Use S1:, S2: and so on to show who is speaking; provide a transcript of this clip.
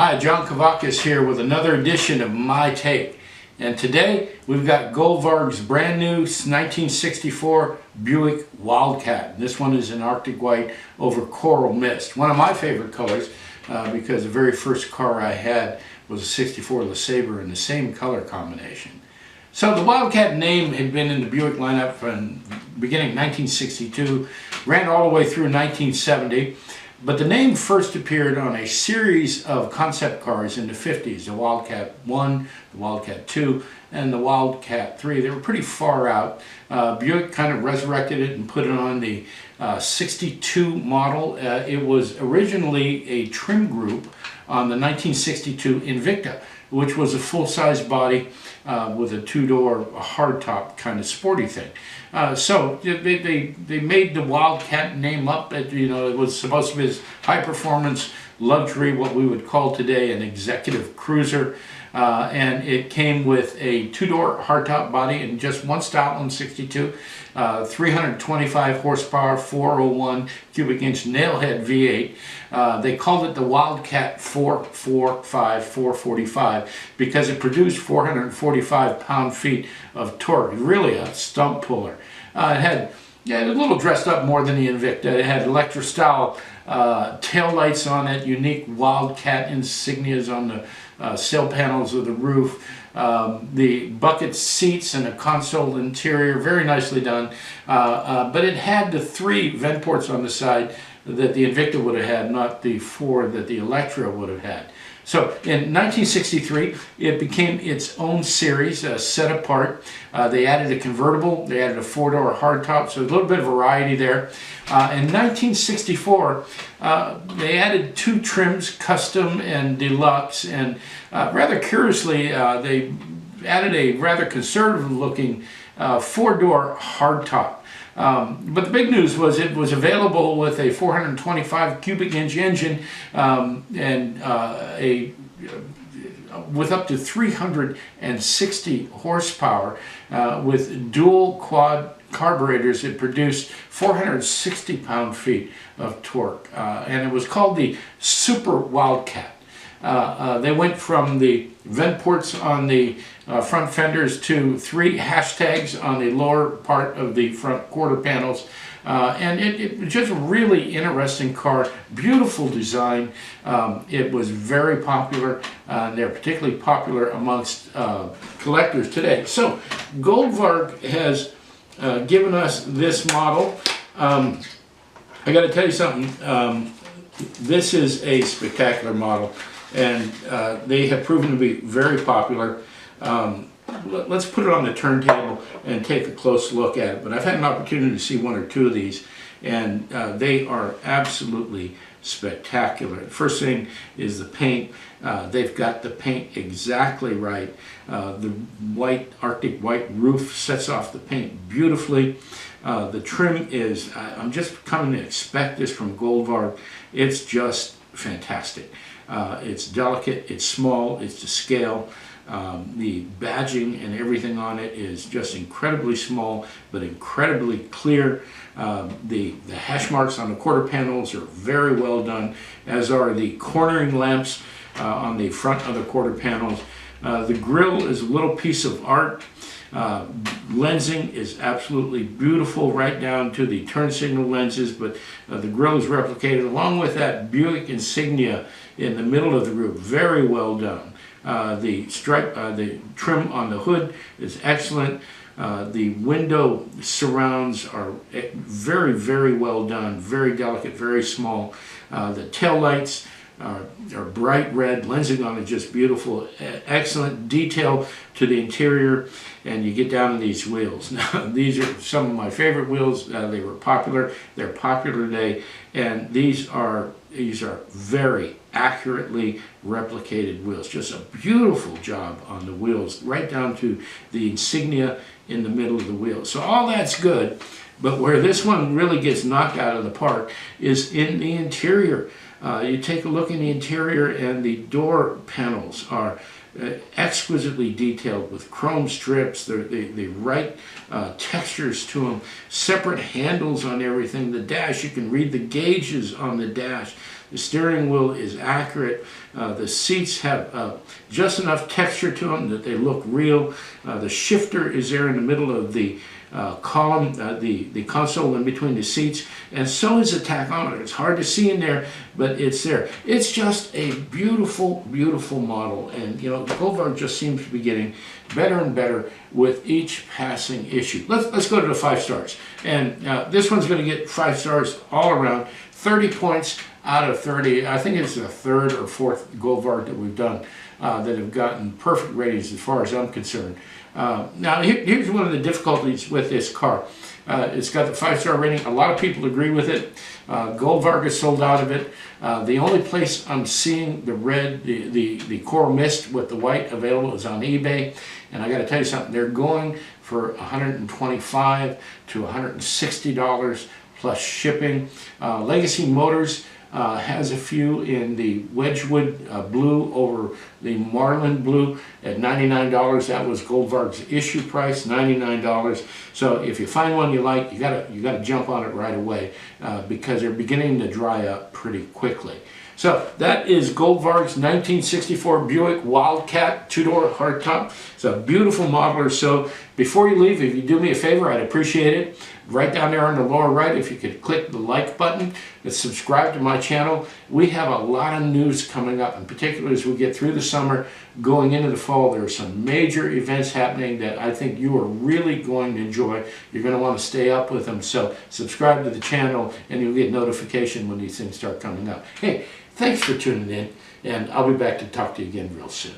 S1: Hi, John Kavakis here with another edition of My Take. And today we've got Goldvarg's brand new 1964 Buick Wildcat. This one is in Arctic white over coral mist. One of my favorite colors because the very first car I had was a 64 LeSabre in the same color combination. So the Wildcat name had been in the Buick lineup from beginning 1962, ran all the way through 1970. But the name first appeared on a series of concept cars in the 50s, the Wildcat 1, the Wildcat 2, and the Wildcat 3. They were pretty far out. Buick kind of resurrected it and put it on the 62 model. It was originally a trim group on the 1962 Invicta, which was a full-size body with a two-door hardtop kind of sporty thing. So they made the Wildcat name up. It was supposed to be this high-performance luxury, what we would call today an executive cruiser, and it came with a two-door hardtop body in just one style in 62, 325 horsepower, 401 cubic inch nailhead V8. They called it the Wildcat 445 because it produced 445 pound-feet of torque. Really a stump puller. It had a little dressed up more than the Invicta. It had electro-style tail lights on it, unique Wildcat insignias on the sail panels of the roof, the bucket seats and a console interior, very nicely done. But it had the 3 vent ports on the side that the Invicta would have had, not the 4 that the Electra would have had. So in 1963, it became its own series, set apart. They added a convertible, they added a 4-door hardtop, so a little bit of variety there. In 1964, they added 2 trims, custom and deluxe, and rather curiously, they added a rather conservative-looking 4-door hardtop. But the big news was it was available with a 425 cubic inch engine and with up to 360 horsepower with dual quad carburetors. It produced 460 pound-feet of torque, and it was called the Super Wildcat. They went from the vent ports on the front fenders to 3 hashtags on the lower part of the front quarter panels. And it was just a really interesting car, beautiful design. It was very popular. They're particularly popular amongst collectors today. So Goldvarg has given us this model. I got to tell you something. This is a spectacular model, and they have proven to be very popular. Let's put it on the turntable and take a close look at it. But I've had an opportunity to see 1 or 2 of these, and they are absolutely spectacular. The first thing is the paint. They've got the paint exactly right. The white Arctic white roof sets off the paint beautifully. The trim is, I'm just coming to expect this from Goldvarg. It's just fantastic. It's delicate, it's small, it's to scale. The badging and everything on it is just incredibly small but incredibly clear. The hash marks on the quarter panels are very well done, as are the cornering lamps on the front of the quarter panels. The grille is a little piece of art. Lensing is absolutely beautiful, right down to the turn signal lenses, but the grille is replicated along with that Buick insignia in the middle of the roof. Very well done. The trim on the hood is excellent. The window surrounds are very, very well done, very delicate, very small. The tail lights are bright red, lensing on it just beautiful, excellent detail to the interior, and you get down to these wheels. Now, these are some of my favorite wheels. They were popular, they're popular today, and these are very accurately replicated wheels. Just a beautiful job on the wheels, right down to the insignia in the middle of the wheel. So all that's good, but where this one really gets knocked out of the park is in the interior. You take a look in the interior, and the door panels are exquisitely detailed with chrome strips, the right textures to them, separate handles on everything. The dash, you can read the gauges on the dash. The steering wheel is accurate. The seats have just enough texture to them that they look real. The shifter is there in the middle of the column, the console in between the seats, and so is the tachometer. It's hard to see in there, but it's there. It's just a beautiful, beautiful model, and you know, Goldvarg just seems to be getting better and better with each passing issue. Let's go to the 5 stars, and this one's going to get 5 stars all around. 30 points out of 30. I think it's the 3rd or 4th Goldvarg that we've done that have gotten perfect ratings as far as I'm concerned. Now, here's one of the difficulties with this car. It's got the 5-star rating. A lot of people agree with it. Goldvarg is sold out of it. The only place I'm seeing the red, the coral mist with the white available is on eBay. And I got to tell you something, they're going for $125 to $160 plus shipping. Legacy Motors has a few in the Wedgwood blue over the Marlin blue at $99. That was Goldvarg's issue price, $99. So if you find one you like, you gotta jump on it right away because they're beginning to dry up pretty quickly. So that is Goldvarg's 1964 Buick Wildcat 2-door hardtop. It's a beautiful model. So before you leave, if you do me a favor, I'd appreciate it. Right down there on the lower right, if you could click the like button and subscribe to my channel. We have a lot of news coming up, in particular as we get through the summer, going into the fall. There are some major events happening that I think you are really going to enjoy. You're going to want to stay up with them. So subscribe to the channel and you'll get notification when these things start coming up. Hey, thanks for tuning in, and I'll be back to talk to you again real soon.